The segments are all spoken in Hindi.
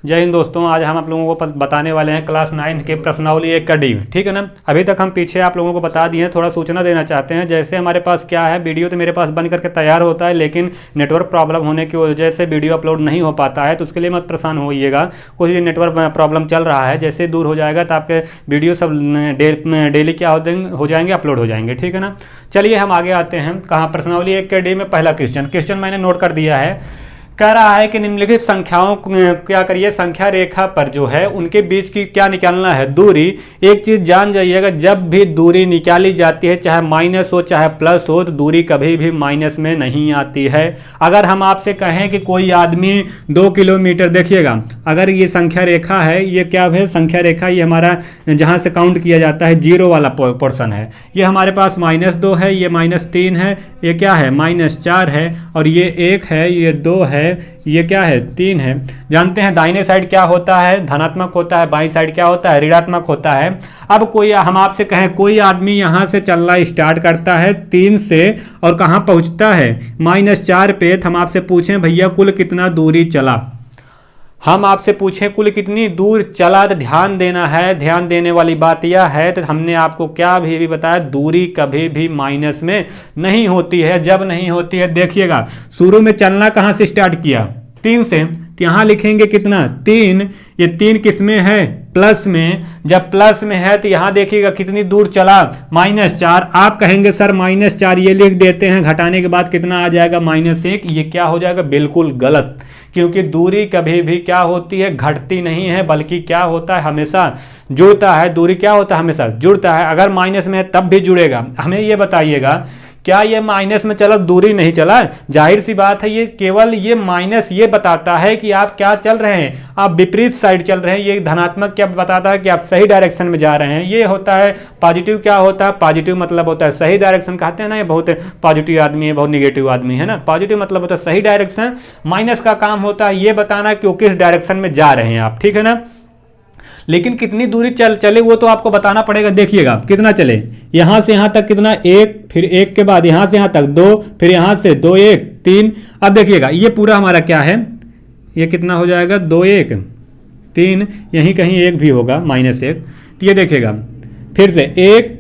जय हिंद दोस्तों, आज हम आप लोगों को बताने वाले हैं क्लास 9 के प्रश्नावली 1 का डी। ठीक है ना। अभी तक हम पीछे आप लोगों को बता दिए हैं, थोड़ा सूचना देना चाहते हैं। जैसे हमारे पास क्या है, वीडियो तो मेरे पास बन करके तैयार होता है, लेकिन नेटवर्क प्रॉब्लम होने की वजह से वीडियो अपलोड नहीं हो पाता है। तो उसके लिए मत परेशान होइएगा, कुछ नेटवर्क प्रॉब्लम चल रहा है। जैसे दूर हो जाएगा तो आपके वीडियो सब डेली क्या हो जाएंगे, अपलोड हो जाएंगे। ठीक है ना। चलिए हम आगे आते हैं। कहाँ, प्रश्नावली 1 के डी में पहला क्वेश्चन मैंने नोट कर दिया है। कह रहा है कि निम्नलिखित संख्याओं क्या करिए, संख्या रेखा पर जो है उनके बीच की क्या निकालना है, दूरी। एक चीज जान जाइएगा, जब भी दूरी निकाली जाती है, चाहे माइनस हो चाहे प्लस हो, तो दूरी कभी भी माइनस में नहीं आती है। अगर हम आपसे कहें कि कोई आदमी 2 किलोमीटर, देखिएगा अगर ये संख्या रेखा है, ये क्या है संख्या रेखा, ये हमारा जहां से काउंट किया जाता है जीरो वाला पोर्शन है। ये हमारे पास -2 है, ये -3 है, ये क्या है -4 है, और ये 1 है, ये 2 है, ये क्या है 3 है। जानते हैं दाहिने साइड क्या होता है, धनात्मक होता है, बाईं साइड क्या होता है, ऋणात्मक होता है। अब कोई हम आपसे कहें कोई आदमी यहां से चलना स्टार्ट करता है 3 से और कहां पहुंचता है -4 पे, तो हम आपसे पूछें भैया कुल कितना दूरी चला, हम आपसे पूछें कुल कितनी दूर चला, तो ध्यान देना है। ध्यान देने वाली बात यह है, तो हमने आपको क्या भी बताया, दूरी कभी भी माइनस में नहीं होती है। जब नहीं होती है, देखिएगा शुरू में चलना कहाँ से स्टार्ट किया, 3 से, तो यहाँ लिखेंगे कितना 3। ये 3 किस में है, प्लस में। जब प्लस में है तो यहाँ देखिएगा कितनी दूर चला, -4। आप कहेंगे सर -4 ये लिख देते हैं, घटाने के बाद कितना आ जाएगा -1। ये क्या हो जाएगा, बिल्कुल गलत, क्योंकि दूरी कभी भी क्या होती है, घटती नहीं है, बल्कि क्या होता है, हमेशा जुड़ता है। दूरी क्या होता है, हमेशा जुड़ता है। अगर माइनस में है तब भी जुड़ेगा। हमें ये बताइएगा, क्या ये माइनस में चला, दूरी नहीं चला? जाहिर सी बात है, ये केवल ये माइनस ये बताता है कि आप क्या चल रहे हैं, आप विपरीत साइड चल रहे हैं। ये धनात्मक क्या बताता है कि आप सही डायरेक्शन में जा रहे हैं। ये होता है पॉजिटिव। क्या होता है पॉजिटिव, मतलब होता है सही डायरेक्शन। कहते हैं ना ये बहुत पॉजिटिव आदमी है, बहुत निगेटिव आदमी है ना। पॉजिटिव मतलब होता है सही डायरेक्शन। माइनस का काम होता है ये बताना कि किस डायरेक्शन में जा रहे हैं आप। ठीक है ना। लेकिन कितनी दूरी चले वो तो आपको बताना पड़ेगा। देखिएगा कितना चले, यहां से यहां तक कितना, 1, फिर 1 के बाद यहां से यहां तक 2, फिर यहां से 2, 1, 3। अब देखिएगा ये पूरा हमारा क्या है, ये कितना हो जाएगा, 2, 1, 3, यहीं कहीं 1 भी होगा, -1। तो ये देखिएगा फिर से 1,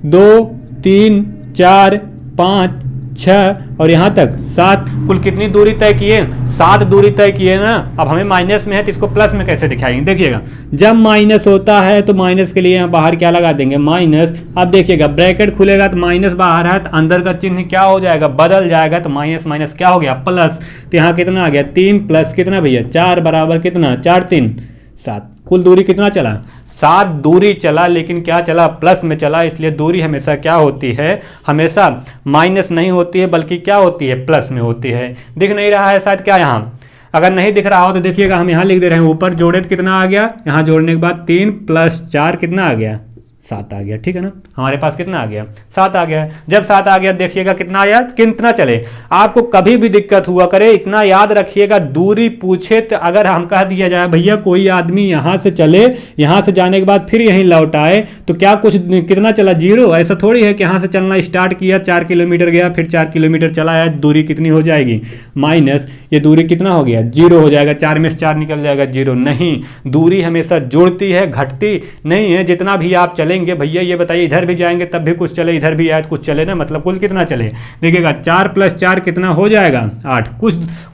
2, 3, 4, 5, 6 और यहाँ तक 7। कुल कितनी दूरी तय किए, 7 दूरी तय किए ना। अब हमें माइनस में है तो इसको प्लस में कैसे दिखाएंगे, देखिएगा जब माइनस होता है तो माइनस के लिए यहाँ बाहर क्या लगा देंगे, माइनस। अब देखिएगा ब्रैकेट खुलेगा तो माइनस बाहर है, तो अंदर का चिन्ह क्या हो जाएगा, बदल जाएगा। तो माइनस माइनस क्या हो गया, प्लस। तो यहाँ कितना आ गया, 3 प्लस कितना भैया 4 बराबर कितना, 4, 3, 7। कुल दूरी कितना चला, 7 दूरी चला, लेकिन क्या चला, प्लस में चला। इसलिए दूरी हमेशा क्या होती है, हमेशा माइनस नहीं होती है, बल्कि क्या होती है, प्लस में होती है। दिख नहीं रहा है शायद क्या यहाँ, अगर नहीं दिख रहा हो तो देखिएगा हम यहाँ लिख दे रहे हैं। ऊपर जोड़े तो कितना आ गया, यहाँ जोड़ने के बाद 3 + 4 कितना आ गया, 7 आ गया। ठीक है ना। हमारे पास कितना आ गया, 7 आ गया। जब 7 आ गया देखिएगा कितना आया, कितना चले। आपको कभी भी दिक्कत हुआ करे, इतना याद रखिएगा, दूरी पूछे तो अगर हम कह दिया जाए भैया कोई आदमी यहाँ से चले, यहाँ से जाने के बाद फिर यहीं लौट आए, तो क्या कुछ कितना चला, 0। ऐसा थोड़ी है कि यहाँ से चलना स्टार्ट किया, 4 किलोमीटर गया, फिर 4 किलोमीटर चला आया, दूरी कितनी हो जाएगी, माइनस। ये दूरी कितना हो गया, 0 हो जाएगा। 4 में से 4 निकल जाएगा, 0 नहीं। दूरी हमेशा जुड़ती है, घटती नहीं है। जितना भी आप चले भैया, ये बताइए इधर भी जाएंगे तब भी कुछ चले, इधर भी आए तो कुछ चले ना। मतलब कुल कितना चले, देखिएगा 4 + 4 कितना हो जाएगा, 8।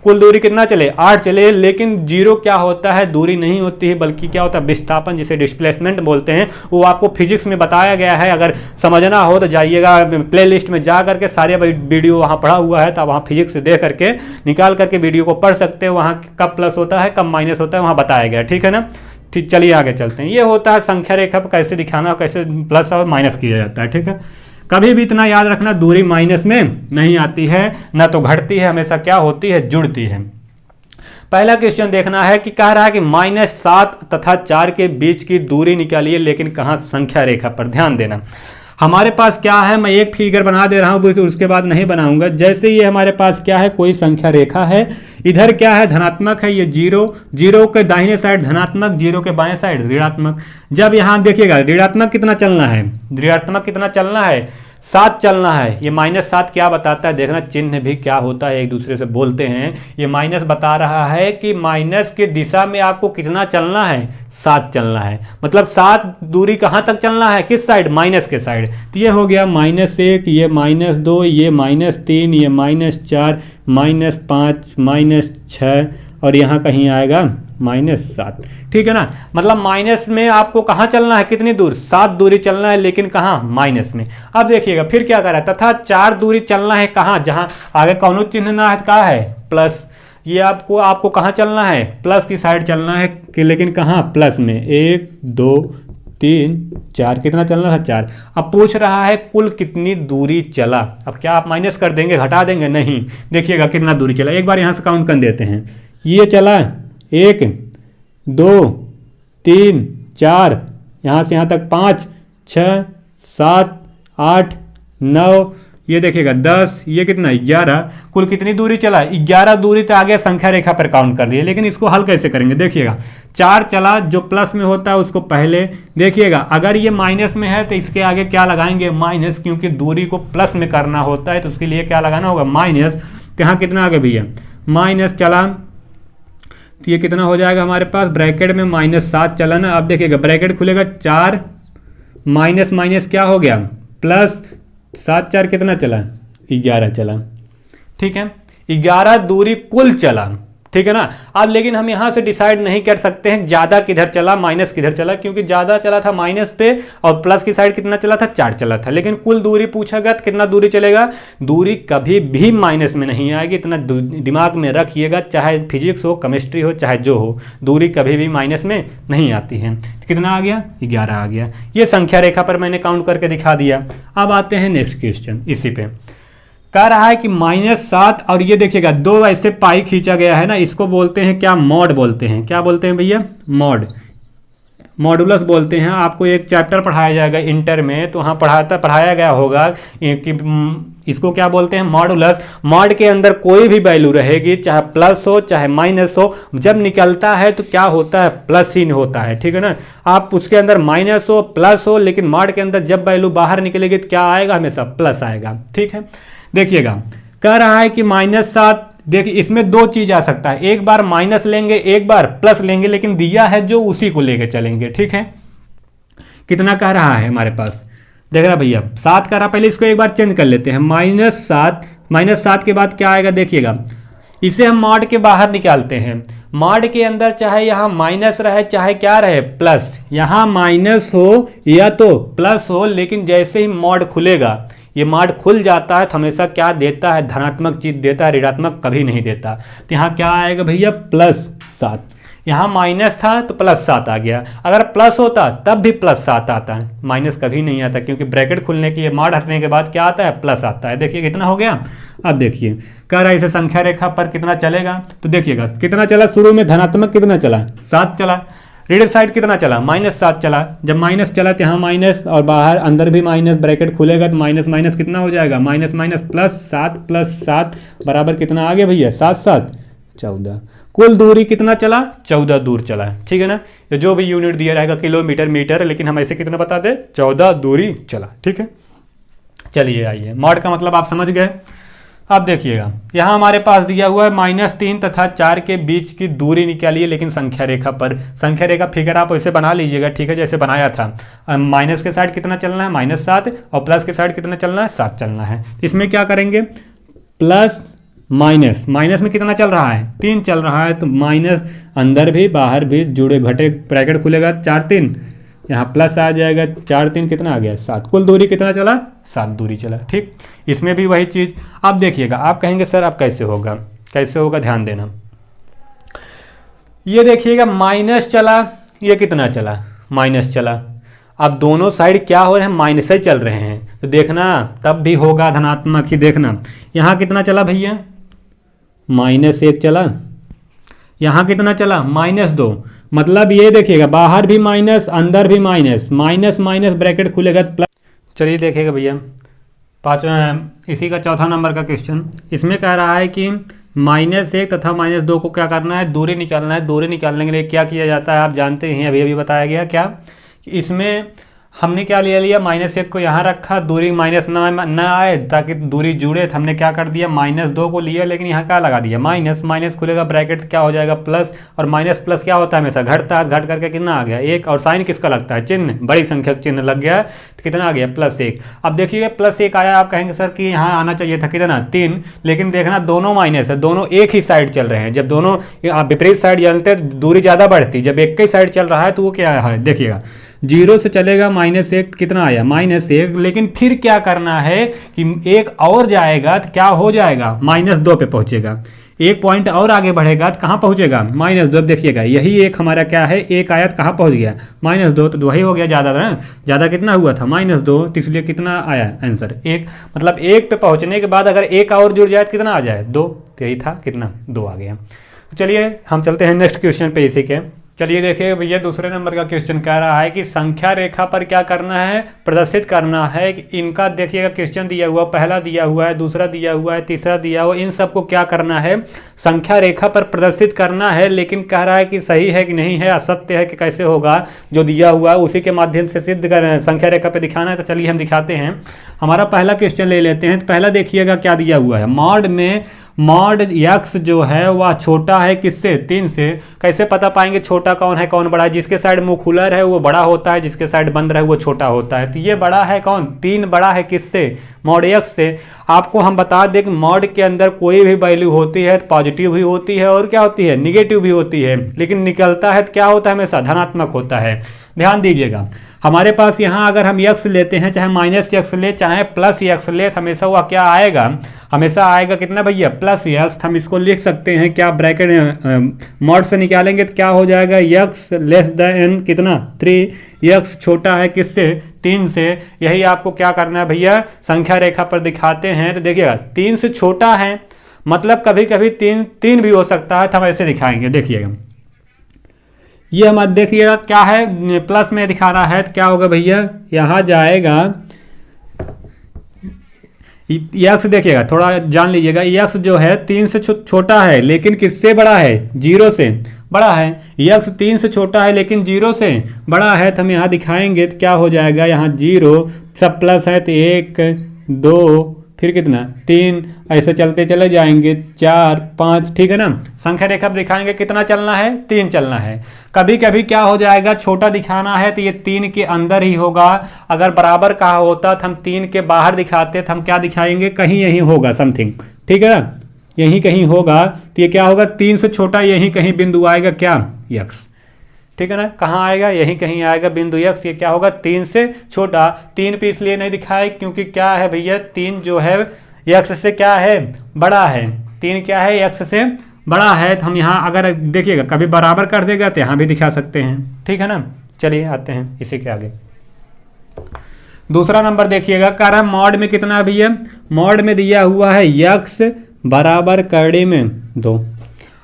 कुल दूरी कितना चले, 8 चले। लेकिन 0 क्या होता है, दूरी नहीं होती है, बल्कि क्या होता है, विस्थापन, जिसे डिस्प्लेसमेंट बोलते हैं। वो आपको फिजिक्स में बताया गया है। अगर समझना हो तो जाइएगा प्ले लिस्ट में जा करके, सारे वीडियो वहाँ पढ़ा हुआ है, तो वहाँ फिजिक्स देख करके निकाल करके वीडियो को पढ़ सकते हो। वहाँ कब प्लस होता है, कब माइनस होता है, वहाँ बताया गया। ठीक है ना। ठीक, चलिए आगे चलते हैं। ये होता है संख्या रेखा पर कैसे दिखाना, कैसे प्लस और माइनस किया जाता है। ठीक है। कभी भी इतना याद रखना, दूरी माइनस में नहीं आती है, ना तो घटती है, हमेशा क्या होती है, जुड़ती है। पहला क्वेश्चन देखना है कि कह रहा है कि -7 तथा 4 के बीच की दूरी निकालिए, लेकिन कहाँ, संख्या रेखा पर। ध्यान देना, हमारे पास क्या है, मैं एक फिगर बना दे रहा हूं, उसके बाद नहीं बनाऊंगा। जैसे ये हमारे पास क्या है, कोई संख्या रेखा है, इधर क्या है, धनात्मक है, ये 0 के दाहिने साइड धनात्मक, 0 के बाएं साइड ऋणात्मक। जब यहाँ देखिएगा ऋणात्मक कितना चलना है, ऋणात्मक कितना चलना है, साथ चलना है। ये -7 क्या बताता है, देखना चिन्ह भी क्या होता है, एक दूसरे से बोलते हैं। ये माइनस बता रहा है कि माइनस की दिशा में आपको कितना चलना है, 7 चलना है। मतलब 7 दूरी कहाँ तक चलना है, किस साइड, माइनस के साइड। तो ये हो गया -1, ये -2, ये -3, ये -4, -5, -6 और यहाँ कहीं आएगा -7। ठीक है ना। मतलब माइनस में आपको कहाँ चलना है, कितनी दूर, 7 दूरी चलना है, लेकिन कहाँ, माइनस में। अब देखिएगा फिर क्या कर रहा है, तथा 4 दूरी चलना है कहाँ, जहाँ आगे कौनो चिन्ह ना है, कहाँ है, प्लस। ये आपको कहाँ चलना है, प्लस की साइड चलना है कि, लेकिन कहाँ, प्लस में। 1 2 3 4, कितना चलना था, 4। अब पूछ रहा है कुल कितनी दूरी चला। अब क्या आप माइनस कर देंगे, घटा देंगे, नहीं। देखिएगा कितना दूरी चला, एक बार यहाँ से काउंट कर देते हैं। ये चला 1 2 3 4, यहाँ से यहाँ तक 5 6 7 8 9, ये देखिएगा 10, ये कितना 11, कुल कितनी दूरी चला, 11 दूरी तो आगे संख्या रेखा पर काउंट कर दिए। लेकिन इसको हल कैसे करेंगे, देखिएगा 4 चला, जो प्लस में होता है उसको पहले देखिएगा। अगर ये माइनस में है तो इसके आगे क्या लगाएंगे, माइनस, क्योंकि दूरी को प्लस में करना होता है तो उसके लिए क्या लगाना होगा, माइनस। तो यहाँ कितना आगे भैया, माइनस चला, तो ये कितना हो जाएगा हमारे पास, ब्रैकेट में -7 चला ना। अब देखिएगा ब्रैकेट खुलेगा, 4 माइनस माइनस क्या हो गया, प्लस, 7 4 कितना चला, 11 चला। ठीक है, 11 दूरी कुल चला। ठीक है ना। अब लेकिन हम यहाँ से डिसाइड नहीं कर सकते हैं ज़्यादा किधर चला, माइनस किधर चला, क्योंकि ज़्यादा चला था माइनस पे और प्लस की साइड कितना चला था, 4 चला था। लेकिन कुल दूरी पूछेगा तो कितना दूरी चलेगा, दूरी कभी भी माइनस में नहीं आएगी, इतना दिमाग में रखिएगा। चाहे फिजिक्स हो, केमिस्ट्री हो, चाहे जो हो, दूरी कभी भी माइनस में नहीं आती है। कितना आ गया, 11 आ गया। ये संख्या रेखा पर मैंने काउंट करके दिखा दिया। अब आते हैं नेक्स्ट क्वेश्चन, इसी पे कह रहा है कि -7, और ये देखिएगा 2 ऐसे पाई खींचा गया है ना, इसको बोलते हैं क्या, मॉड बोलते हैं। क्या बोलते हैं भैया, मॉड, मॉडुलस बोलते हैं। आपको एक चैप्टर पढ़ाया जाएगा इंटर में, तो वहाँ पढ़ाया गया होगा कि इसको क्या बोलते हैं, मॉडुलस। मॉड के अंदर कोई भी वैल्यू रहेगी, चाहे प्लस हो चाहे माइनस हो, जब निकलता है तो क्या होता है, प्लस ही होता है। ठीक है ना। आप उसके अंदर माइनस हो प्लस हो, लेकिन मॉड के अंदर जब वैल्यू बाहर निकलेगी तो क्या आएगा, हमेशा प्लस आएगा। ठीक है। देखिएगा कह रहा है कि -7, देखिए इसमें 2 चीज आ सकता है, एक बार माइनस लेंगे, एक बार प्लस लेंगे, लेकिन दिया है जो उसी को लेके चलेंगे। ठीक है। कितना कह रहा है हमारे पास, देख रहा भैया 7 कह रहा, पहले इसको एक बार चेंज कर लेते हैं। -7 के बाद क्या आएगा, देखिएगा इसे हम मॉड के बाहर निकालते हैं। मॉड के अंदर चाहे यहाँ माइनस रहे चाहे क्या रहे, प्लस, यहाँ माइनस हो या तो प्लस हो, लेकिन जैसे ही मॉड खुलेगा, ये मॉड खुल जाता है तो हमेशा क्या देता है, धनात्मक चीज देता है, ऋणात्मक कभी नहीं देता। तो यहाँ क्या आएगा भैया, +7। यहाँ माइनस था तो +7 आ गया, अगर प्लस होता तब भी +7 आता है, माइनस कभी नहीं आता, क्योंकि ब्रैकेट खुलने की, मॉड हटने के बाद क्या आता है, प्लस आता है। देखिए कितना हो गया। अब देखिए कह रहा है इसे संख्या रेखा पर कितना चलेगा, तो देखिएगा कितना चला, शुरू में धनात्मक कितना चला, 7 चला, रीडर साइड कितना चला, -7 चला। जब माइनस चला तो यहाँ माइनस और बाहर अंदर भी माइनस, ब्रैकेट खुलेगा तो माइनस माइनस कितना हो जाएगा, माइनस माइनस +7 + 7 बराबर कितना आ गया भैया, 7 7 14। कुल दूरी कितना चला, 14 दूर चला। ठीक है ना। तो जो भी यूनिट दिया रहेगा किलोमीटर, मीटर, लेकिन हम ऐसे कितना बता दें, 14 दूरी चला। ठीक है। चलिए आइए, मॉड का मतलब आप समझ गए। अब देखिएगा यहाँ हमारे पास दिया हुआ है -3 तथा 4 के बीच की दूरी निकालिए, लेकिन संख्या रेखा पर। संख्या रेखा फिगर आप वैसे बना लीजिएगा, ठीक है, जैसे बनाया था। माइनस के साइड कितना चलना है, -7, और प्लस के साइड कितना चलना है, 7 चलना है। इसमें क्या करेंगे, प्लस माइनस, माइनस में कितना चल रहा है, 3 चल रहा है, तो माइनस अंदर भी बाहर भी जुड़े घटे, ब्रैकेट खुलेगा 4 3, यहाँ प्लस आ जाएगा, 4 3 कितना आ गया, 7। कुल दूरी कितना चला, 7 दूरी चला। ठीक। इसमें भी वही चीज़। अब देखिएगा, आप कहेंगे सर अब कैसे होगा, कैसे होगा, ध्यान देना। ये देखिएगा माइनस चला, ये कितना चला, माइनस चला। अब दोनों साइड क्या हो रहे हैं, माइनस ही चल रहे हैं, तो देखना तब भी होगा धनात्मक ही। देखना यहाँ कितना चला भैया, -1 चला, यहाँ कितना चला, -2। मतलब ये देखिएगा बाहर भी माइनस, अंदर भी माइनस, माइनस माइनस ब्रैकेट खुलेगा प्लस। चलिए देखिएगा भैया, इसी का चौथा नंबर का क्वेश्चन। इसमें कह रहा है कि -1 तथा -2 को क्या करना है, दूरी निकालना है। दूरी निकालने के लिए क्या किया जाता है, आप जानते हैं, अभी अभी बताया गया। क्या, इसमें हमने क्या ले लिया, -1 को यहाँ रखा, दूरी माइनस ना आए ताकि दूरी जुड़े, तो हमने क्या कर दिया, -2 को लिया, लेकिन यहाँ क्या लगा दिया, माइनस, माइनस खुलेगा ब्रैकेट क्या हो जाएगा प्लस, और माइनस प्लस क्या होता है हमेशा घटता है, घट करके कितना आ गया 1, और साइन किसका लगता है, चिन्ह, बड़ी संख्या चिन्ह लग गया है, तो कितना आ गया +1। अब देखिए +1 आया, आप कहेंगे सर कि यहाँ आना चाहिए था कितना 3, लेकिन देखना दोनों माइनस है, दोनों एक ही साइड चल रहे हैं। जब दोनों विपरीत साइड चलते हैं दूरी ज़्यादा बढ़ती, जब एक ही साइड चल रहा है तो वो क्या है, देखिएगा 0 से चलेगा -1, कितना आया -1, लेकिन फिर क्या करना है कि एक और जाएगा तो क्या हो जाएगा, -2 पे पहुंचेगा, एक पॉइंट और आगे बढ़ेगा तो कहाँ पहुंचेगा, -2। देखिएगा यही एक हमारा क्या है, एक आया तो कहाँ पहुंच गया, -2, तो वही हो गया ज़्यादा ना, ज़्यादा कितना हुआ था -2, तो इसलिए कितना आया आंसर 1। मतलब 1 पे पहुंचने के बाद अगर एक और जुड़ जाए तो कितना आ जाए 2, तो यही था, कितना 2 आ गया। तो चलिए हम चलते हैं नेक्स्ट क्वेश्चन पे इसी के। चलिए देखिए भैया दूसरे नंबर का क्वेश्चन कह रहा है कि संख्या रेखा पर क्या करना है, प्रदर्शित करना है कि इनका देखिएगा क्वेश्चन दिया हुआ, पहला दिया हुआ है, दूसरा दिया हुआ है, तीसरा दिया हुआ, इन सबको क्या करना है, संख्या रेखा पर प्रदर्शित करना है। लेकिन कह रहा है कि सही है कि नहीं है, असत्य है कि कैसे होगा, जो दिया हुआ है उसी के माध्यम से सिद्ध कर संख्या रेखा पर दिखाना है। तो चलिए हम दिखाते हैं। हमारा पहला क्वेश्चन ले लेते हैं। तो पहला देखिएगा क्या दिया हुआ है, मॉड में मॉड x जो है वह छोटा है किससे, 3 से। कैसे पता पाएंगे छोटा कौन है कौन बड़ा है, जिसके साइड मुंह खुला रहे वो बड़ा होता है, जिसके साइड बंद रहे वो छोटा होता है। तो ये बड़ा है कौन, 3 बड़ा है किससे, मॉड x से। आपको हम बता दें कि मॉड के अंदर कोई भी वैल्यू होती है तो पॉजिटिव भी होती है और क्या होती है, निगेटिव भी होती है, लेकिन निकलता है तो क्या होता है, हमेशा धनात्मक होता है। ध्यान दीजिएगा, हमारे पास यहाँ अगर हम x लेते हैं, चाहे -x ले चाहे +x ले, हमेशा वह क्या आएगा, हमेशा आएगा कितना भैया +x। हम इसको लिख सकते हैं क्या, ब्रैकेट मॉड से निकालेंगे तो क्या हो जाएगा, x लेस देन कितना 3, x छोटा है किससे, 3 से। यही आपको क्या करना है भैया, संख्या रेखा पर दिखाते हैं। तो देखिएगा 3 से छोटा है, मतलब कभी कभी 3 भी हो सकता है, तो हम ऐसे दिखाएंगे। देखिएगा ये हमारा देखिएगा क्या है, प्लस में दिखा रहा है तो क्या होगा भैया, यहाँ जाएगा x, देखिएगा थोड़ा जान लीजिएगा, x जो है 3 से छोटा है लेकिन किससे बड़ा है, 0 से बड़ा है। x 3 से छोटा है लेकिन 0 से बड़ा है, तो हम यहाँ दिखाएंगे तो क्या हो जाएगा, यहाँ 0 सब प्लस है तो 1 2 फिर कितना 3, ऐसे चलते चले जाएंगे 4 5, ठीक है ना। संख्या रेखा पर दिखाएंगे कितना चलना है, 3 चलना है। कभी कभी क्या हो जाएगा, छोटा दिखाना है तो ये 3 के अंदर ही होगा, अगर बराबर कहा होता तो हम 3 के बाहर दिखाते तो हम क्या दिखाएंगे, कहीं यहीं होगा समथिंग, ठीक है ना, यहीं कहीं होगा। तो ये क्या होगा, 3 से छोटा यहीं कहीं बिंदु आएगा क्या, x, ठीक है ना, कहाँ आएगा, यहीं कहीं आएगा बिंदु x। ये क्या होगा, 3 से छोटा। 3 पे इसलिए नहीं दिखाए क्योंकि क्या है भैया, 3 जो है x से क्या है, बड़ा है, 3 क्या है, x से बड़ा है। तो हम यहाँ अगर देखिएगा कभी बराबर कर देगा तो यहाँ भी दिखा सकते हैं, ठीक है ना। चलिए आते हैं इसी के आगे। दूसरा नंबर देखिएगा, कह रहा है मॉड में कितना है भैया, मॉड में दिया हुआ है x बराबर करड़ी में 2।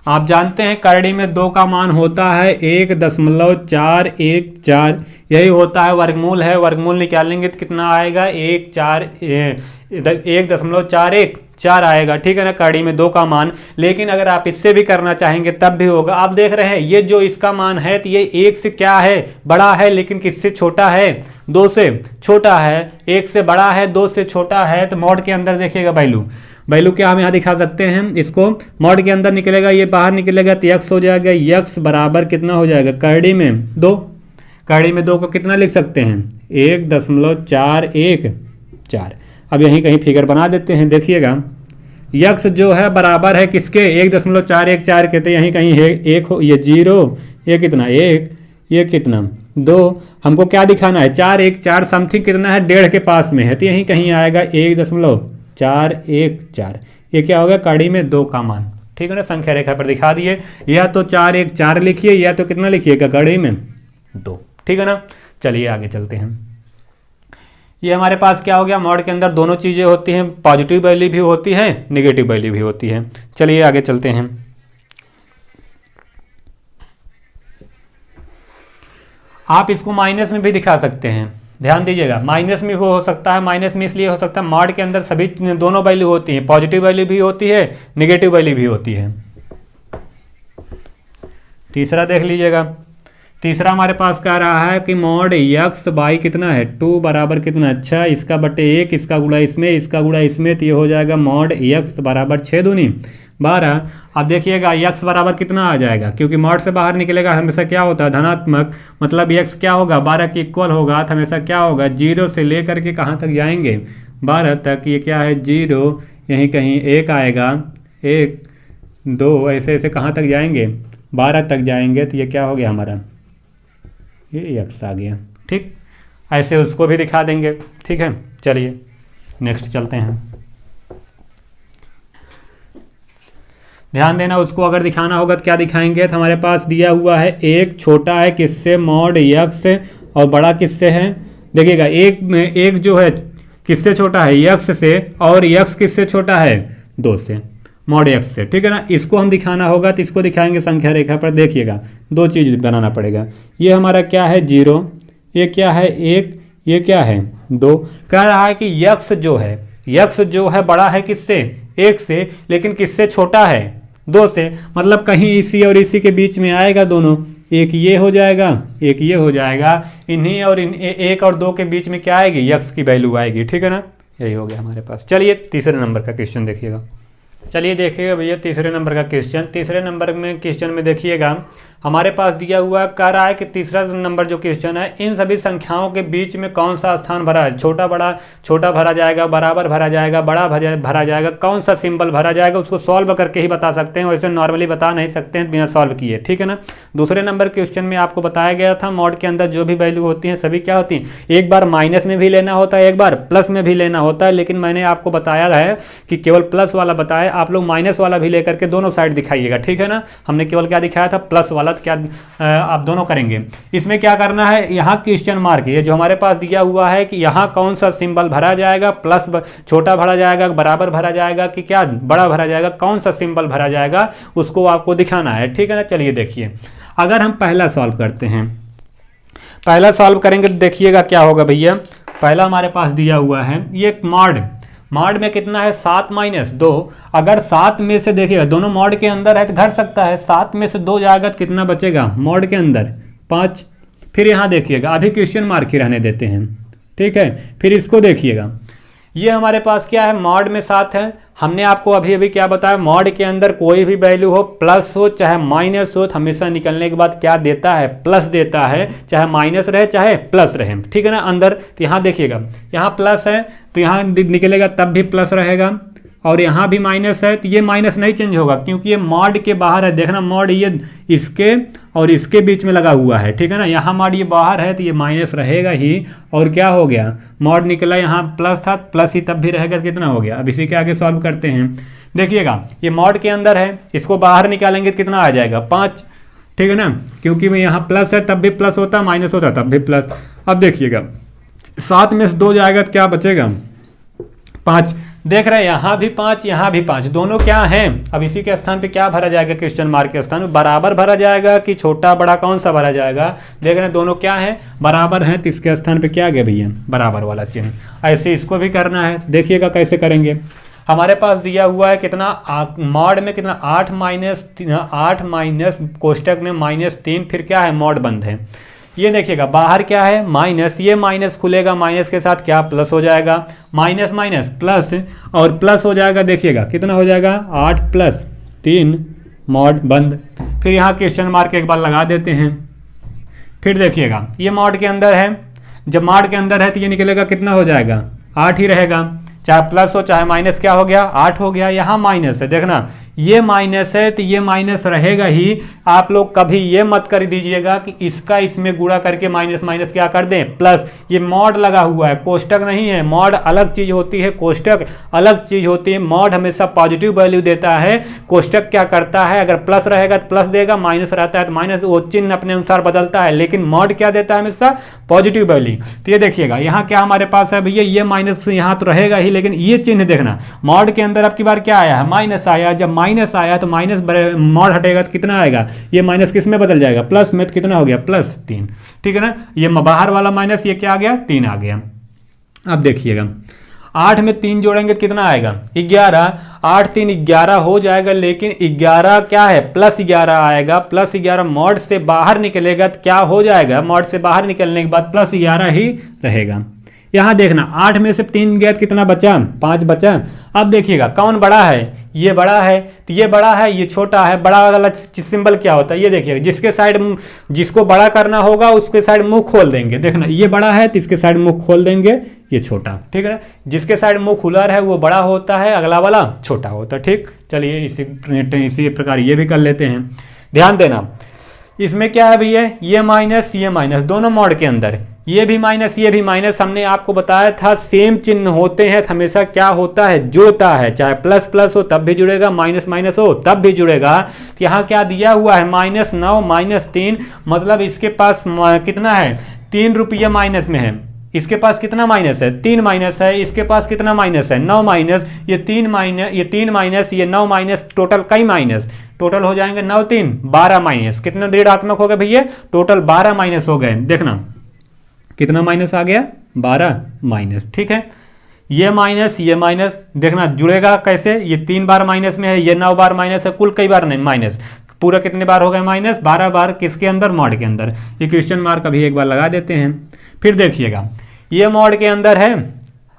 आप जानते हैं करड़ी में 2 का मान होता है 1.414, यही होता है वर्गमूल है। वर्गमूल निकालेंगे तो कितना आएगा, 1.414 आएगा, ठीक है ना, करड़ी में 2 का मान। लेकिन अगर आप इससे भी करना चाहेंगे तब भी होगा। आप देख रहे हैं ये जो इसका मान है तो ये 1 से क्या है, बड़ा है, लेकिन किससे छोटा है, 2 से छोटा है। 1 से बड़ा है, 2 से छोटा है। तो मॉड के अंदर देखिएगा वैल्यू क्या हम यहाँ दिखा सकते हैं, इसको मॉड के अंदर निकलेगा, ये बाहर निकलेगा तो x हो जाएगा, x बराबर कितना हो जाएगा, करड़ी में 2। करड़ी में 2 को कितना लिख सकते हैं, 1.414। अब यहीं कहीं फिगर बना देते हैं। देखिएगा x जो है बराबर है किसके, 1.414 के, तो यहीं कहीं है 1 हो, ये 0, ये कितना 1, ये कितना 2। हमको क्या दिखाना है, 4 1 4 समथिंग कितना है, 1.5 के पास में है, तो यहीं कहीं आएगा 1.414। ये क्या होगा, कड़ी में 2 का मान, ठीक है ना। संख्या रेखा पर दिखा दिए, या तो 414 लिखिए या तो कितना लिखिएगा, कड़ी में 2, ठीक है ना। चलिए आगे चलते हैं। ये हमारे पास क्या हो गया, मॉड के अंदर दोनों चीज़ें होती हैं, पॉजिटिव वैल्यू भी होती है, निगेटिव वैल्यू भी होती है। चलिए आगे चलते हैं। आप इसको माइनस में भी दिखा सकते हैं, ध्यान दीजिएगा, माइनस में वो हो सकता है। माइनस में इसलिए हो सकता है, मॉड के अंदर सभी दोनों वैल्यू होती हैं, पॉजिटिव वैल्यू भी होती है, निगेटिव वैल्यू भी होती है। तीसरा देख लीजिएगा, तीसरा हमारे पास क्या रहा है कि मॉड यक्स बाई कितना है 2 बराबर कितना, अच्छा इसका बटे 1, इसका गुणा इसमें, इसका गुणा इसमें, तो ये हो जाएगा मॉड यक्स बराबर 6 दूनी 12। अब देखिएगा यक्स बराबर कितना आ जाएगा, क्योंकि मॉड से बाहर निकलेगा हमेशा क्या होता है धनात्मक, मतलब यक्स क्या होगा 12 के इक्वल होगा, तो हमेशा क्या होगा 0 से लेकर के कहाँ तक जाएंगे 12 तक, ये क्या है 0, यहीं कहीं 1 आएगा, 1 2 ऐसे ऐसे कहाँ तक जाएंगे 12 तक जाएंगे, तो ये क्या हो गया हमारा ये यक्स आ गया। ठीक, ऐसे उसको भी दिखा देंगे। ठीक है, चलिए नेक्स्ट चलते हैं। ध्यान देना, उसको अगर दिखाना होगा तो क्या दिखाएंगे, तो हमारे पास दिया हुआ है एक छोटा है किससे मॉड यक्स और बड़ा किससे है, देखिएगा एक जो है किससे छोटा है यक्स से, और यक्स किससे छोटा है 2 से, मॉड यक्स से। ठीक है ना, इसको हम दिखाना होगा तो इसको दिखाएंगे संख्या रेखा पर। देखिएगा 2 चीज़ बनाना पड़ेगा, ये हमारा क्या है 0, ये क्या है 1, ये क्या है 2। कह रहा है कि यक्स जो है बड़ा है किससे 1 से, लेकिन किससे छोटा है 2 से, मतलब कहीं इसी और इसी के बीच में आएगा दोनों, एक ये हो जाएगा, एक ये हो जाएगा, इन्हीं और 1 और 2 के बीच में क्या आएगी यक्स की वैल्यू आएगी। ठीक है ना, यही हो गया हमारे पास। चलिए तीसरे नंबर का क्वेश्चन देखिएगा। चलिए देखिएगा भैया तीसरे नंबर का क्वेश्चन। तीसरे नंबर में क्वेश्चन में देखिएगा हमारे पास दिया हुआ कह रहा है कि तीसरा नंबर जो क्वेश्चन है, इन सभी संख्याओं के बीच में कौन सा स्थान भरा है, छोटा भरा जाएगा, बराबर भरा जाएगा, बड़ा भरा जाएगा, कौन सा सिंबल भरा जाएगा, उसको सॉल्व करके ही बता सकते हैं, वैसे नॉर्मली बता नहीं सकते हैं बिना सॉल्व किए। ठीक है ना। दूसरे नंबर क्वेश्चन में आपको बताया गया था मॉड के अंदर जो भी वैल्यू होती हैं सभी क्या होती हैं, एक बार माइनस में भी लेना होता है, एक बार प्लस में भी लेना होता है, लेकिन मैंने आपको बताया है कि केवल प्लस वाला बताया, आप लोग माइनस वाला भी लेकर के दोनों साइड दिखाइएगा। ठीक है ना, हमने केवल क्या दिखाया था प्लस वाला, तो क्या आप दोनों करेंगे। इसमें क्या करना है, यहाँ क्वेश्चन मार्क ये जो हमारे पास दिया हुआ है कि यहाँ कौन सा सिंबल भरा जाएगा, प्लस छोटा भरा जाएगा, बराबर भरा जाएगा कि क्या बड़ा भरा जाएगा, कौन सा सिंबल भरा जाएगा उसको आपको दिखाना है। ठीक है ना। चलिए देखिए, अगर हम पहला सॉल्व करते हैं, पहला सॉल्व करेंगे तो देखिएगा क्या होगा भैया। पहला हमारे पास दिया हुआ है ये मॉड में कितना है 7 - 2, अगर 7 में से देखिएगा दोनों मॉड के अंदर है तो घट सकता है, 7 में से 2 जाएगा तो कितना बचेगा मॉड के अंदर 5। फिर यहाँ देखिएगा अभी क्वेश्चन मार्क ही रहने देते हैं। ठीक है, फिर इसको देखिएगा, ये हमारे पास क्या है मॉड में 7 है। हमने आपको अभी अभी क्या बताया, मॉड के अंदर कोई भी वैल्यू हो, प्लस हो चाहे माइनस हो, हमेशा निकलने के बाद क्या देता है प्लस देता है, चाहे माइनस रहे चाहे प्लस रहे। ठीक है ना। अंदर तो यहाँ देखिएगा, यहाँ प्लस है तो यहाँ निकलेगा तब भी प्लस रहेगा, और यहाँ भी माइनस है तो ये माइनस नहीं चेंज होगा क्योंकि ये मॉड के बाहर है। देखना मॉड ये इसके और इसके बीच में लगा हुआ है। ठीक है ना, यहाँ मॉड ये बाहर है तो ये माइनस रहेगा ही, और क्या हो गया मॉड निकला यहाँ प्लस था, प्लस ही तब भी रहेगा, कितना हो गया। अब इसी के आगे सॉल्व करते हैं। देखिएगा ये मॉड के अंदर है, इसको बाहर निकालेंगे तो कितना आ जाएगा 5। ठीक है ना, क्योंकि मैं यहाँ प्लस है तब भी प्लस होता, माइनस होता तब भी प्लस। अब देखिएगा 7 में से 2 जाएगा तो क्या बचेगा 5। देख रहे हैं यहाँ भी 5 यहाँ भी 5, दोनों क्या हैं। अब इसी के स्थान पे क्या भरा जाएगा, क्वेश्चन मार्क के स्थान पे बराबर भरा जाएगा कि छोटा बड़ा कौन सा भरा जाएगा। देख रहे हैं दोनों क्या है बराबर हैं, तो इसके स्थान पे क्या आ गया भैया बराबर वाला चिन्ह। ऐसे इसको भी करना है, देखिएगा कैसे करेंगे। हमारे पास दिया हुआ है कितना मॉड में कितना 8 माइनस कोष्टक में -3, फिर क्या है मॉड बंद है। ये देखिएगा बाहर क्या है माइनस, ये माइनस खुलेगा, माइनस के साथ क्या प्लस हो जाएगा, माइनस माइनस प्लस और प्लस हो जाएगा। देखिएगा कितना हो जाएगा 8 + 3 मॉड बंद। फिर यहाँ क्वेश्चन मार्क एक बार लगा देते हैं। फिर देखिएगा ये मॉड के अंदर है, जब मॉड के अंदर है तो ये निकलेगा कितना हो जाएगा 8 ही रहेगा, चाहे प्लस हो चाहे माइनस, क्या हो गया 8 हो गया। यहाँ माइनस है, देखना ये माइनस है तो ये माइनस रहेगा ही। आप लोग कभी ये मत कर दीजिएगा कि इसका इसमें गुणा करके माइनस माइनस क्या कर दें प्लस। ये मॉड लगा हुआ है, कोष्टक नहीं है। मॉड अलग चीज होती है, कोष्टक अलग चीज होती है। मॉड हमेशा पॉजिटिव वैल्यू देता है, कोष्टक क्या करता है अगर प्लस रहेगा तो प्लस देगा, माइनस रहता है तो माइनस, वो चिन्ह अपने अनुसार बदलता है, लेकिन मॉड क्या देता है हमेशा पॉजिटिव वैल्यू। तो ये देखिएगा यहाँ क्या हमारे पास है भैया, ये माइनस यहाँ तो रहेगा ही, लेकिन ये चिन्ह देखना मॉड के अंदर अब की बार क्या आया है माइनस आया। जब माइनस आया तो माइनस मॉड हटेगा तो कितना आएगा, ये माइनस किस में बदल जाएगा प्लस में, तो कितना हो गया +3। ठीक है ना, ये बाहर वाला माइनस ये क्या आ गया 3 आ गया। अब देखिएगा 8 में 3 जोड़ेंगे कितना आएगा 11, 8 3 11 हो जाएगा, लेकिन 11 क्या है प्लस 11 आएगा, प्लस 11 मॉड से बाहर निकलेगा तो क्या हो जाएगा, मॉड से बाहर निकलने के बाद प्लस 11 ही रहेगा। यहाँ देखना 8 में से 3 गया तो कितना बचा 5 बचा। अब देखिएगा कौन बड़ा है, ये बड़ा है तो ये बड़ा है, ये छोटा है। बड़ा वाला सिंबल क्या होता है ये देखिएगा, जिसके साइड जिसको बड़ा करना होगा उसके साइड मुंह खोल देंगे। देखना ये बड़ा है तो इसके साइड मुंह खोल देंगे, ये छोटा, ठीक है। जिसके साइड मुंह खुला है वो बड़ा होता है, अगला वाला छोटा होता है, ठीक। चलिए इसी प्रकार ये भी कर लेते हैं। ध्यान देना इसमें क्या है भैया, ये माइनस दोनों मॉड के अंदर, ये भी माइनस। हमने आपको बताया था सेम चिन्ह होते हैं तो हमेशा क्या होता है जुड़ता है, चाहे प्लस प्लस हो तब भी जुड़ेगा, माइनस माइनस हो तब भी जुड़ेगा। तो यहाँ क्या दिया हुआ है -9 -3, मतलब इसके पास कितना है 3 रुपया माइनस में है। इसके पास कितना माइनस है 3 माइनस है, इसके पास कितना माइनस है 9 माइनस, ये 3 माइनस ये 9 माइनस, टोटल कई माइनस, टोटल हो जाएंगे 9 3 12 माइनस। कितने ऋणात्मक हो गए भैया, टोटल 12 माइनस हो गए। देखना कितना माइनस आ गया 12 माइनस, ठीक है। ये माइनस देखना जुड़ेगा कैसे, ये 3 बार माइनस में है, ये 9 बार माइनस है, कुल कई बार नहीं माइनस, पूरा कितने बार हो गए माइनस 12 बार। किसके अंदर मॉड के अंदर। ये क्वेश्चन मार्क अभी एक बार लगा देते हैं। फिर देखिएगा ये मॉड के अंदर है,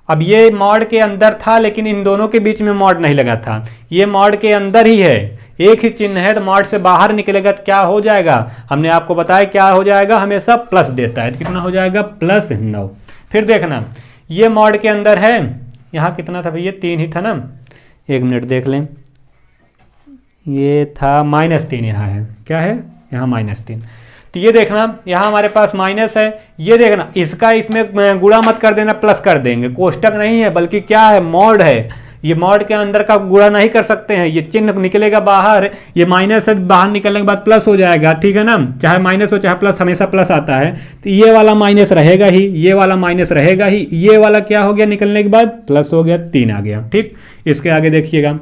अब ये मॉड के अंदर था लेकिन इन दोनों के बीच में मॉड नहीं लगा था, ये मॉड के अंदर ही है, एक ही चिन्ह है तो मॉड से बाहर निकलेगा तो क्या हो जाएगा, हमने आपको बताया क्या हो जाएगा, हमेशा प्लस देता है तो कितना हो जाएगा +9। फिर देखना ये मॉड के अंदर है, यहाँ कितना था भैया 3 ही था ना, 1 मिनट देख लें, ये था -3, यहाँ है क्या है यहाँ -3। तो ये देखना यहाँ हमारे पास माइनस है, ये देखना इसका इसमें गुणा मत कर देना, प्लस कर देंगे, कोष्टक नहीं है बल्कि क्या है मॉड है, ये मॉड के अंदर का गुणा नहीं कर सकते हैं, ये चिन्ह निकलेगा बाहर, ये माइनस है बाहर निकलने के बाद प्लस हो जाएगा, ठीक है ना। चाहे माइनस हो चाहे प्लस, हमेशा प्लस आता है, तो ये वाला माइनस रहेगा ही, ये वाला माइनस रहेगा ही, ये वाला क्या हो गया निकलने के बाद प्लस हो गया, 3 आ गया, ठीक। इसके आगे देखिएगा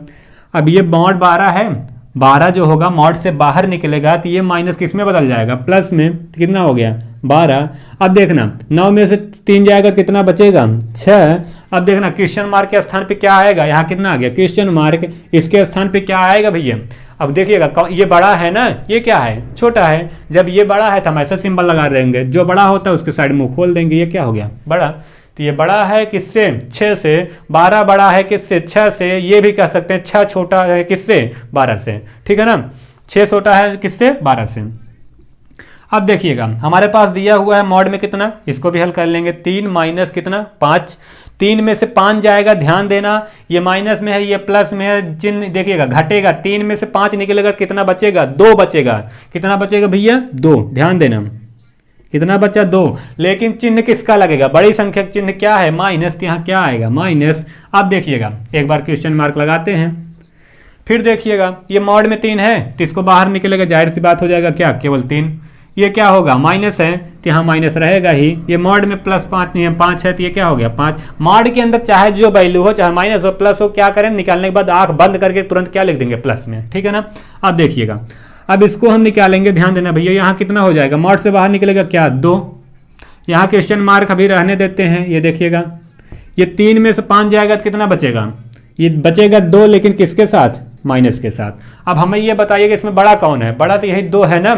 अब ये मॉड 12 है, 12 जो होगा मॉड से बाहर निकलेगा तो ये माइनस किस में बदल जाएगा प्लस में, कितना हो गया 12। अब देखना 9 में से 3 जाएगा कितना बचेगा 6। अब देखना क्वेश्चन मार्क के स्थान पे क्या आएगा, यहाँ कितना आ गया क्वेश्चन मार्क, इसके स्थान पे क्या आएगा भैया। अब देखिएगा ये बड़ा है ना, ये क्या है छोटा है, जब ये बड़ा है तो हम ऐसा सिंबल लगा देंगे, जो बड़ा होता है उसके साइड मुंह खोल देंगे, ये क्या हो गया बड़ा। तो ये बड़ा है किससे 6 से, 12 बड़ा है किससे 6 से, ये भी कह सकते हैं 6 छोटा है किससे 12 से, ठीक है ना, 6 छोटा है किससे 12 से। अब देखिएगा हमारे पास दिया हुआ है मॉड में कितना, इसको भी हल कर लेंगे, 3 माइनस कितना 5, 3 में से 5 जाएगा, ध्यान देना ये माइनस में है ये प्लस में है, चिन्ह देखिएगा घटेगा, 3 में से 5 निकलेगा कितना बचेगा 2 बचेगा, कितना बचेगा भैया 2, ध्यान देना कितना बचा 2, लेकिन चिन्ह किसका लगेगा, बड़ी संख्या चिन्ह क्या है माइनस, यहाँ क्या आएगा माइनस। अब देखिएगा एक बार क्वेश्चन मार्क लगाते हैं, फिर देखिएगा ये मॉड में 3 है तो इसको बाहर निकलेगा, जाहिर सी बात हो जाएगा क्या केवल 3, ये क्या होगा माइनस है तो यहाँ माइनस रहेगा ही, ये मॉड में +5 नहीं है 5 है तो ये क्या हो गया 5। मॉड के अंदर चाहे जो वैल्यू हो, चाहे माइनस हो प्लस हो, क्या करें निकालने के बाद आंख बंद करके तुरंत क्या लिख देंगे प्लस में, ठीक है ना। अब देखिएगा अब इसको हम निकालेंगे, ध्यान देना भैया यहाँ कितना हो जाएगा, मॉड से बाहर निकलेगा क्या 2, यहाँ क्वेश्चन मार्क अभी रहने देते हैं, ये देखिएगा ये 3 में से 5 जाएगा तो कितना बचेगा, ये बचेगा 2, लेकिन किसके साथ माइनस के साथ। अब हमें ये बताइए कि इसमें बड़ा कौन है, बड़ा तो यही 2 है ना,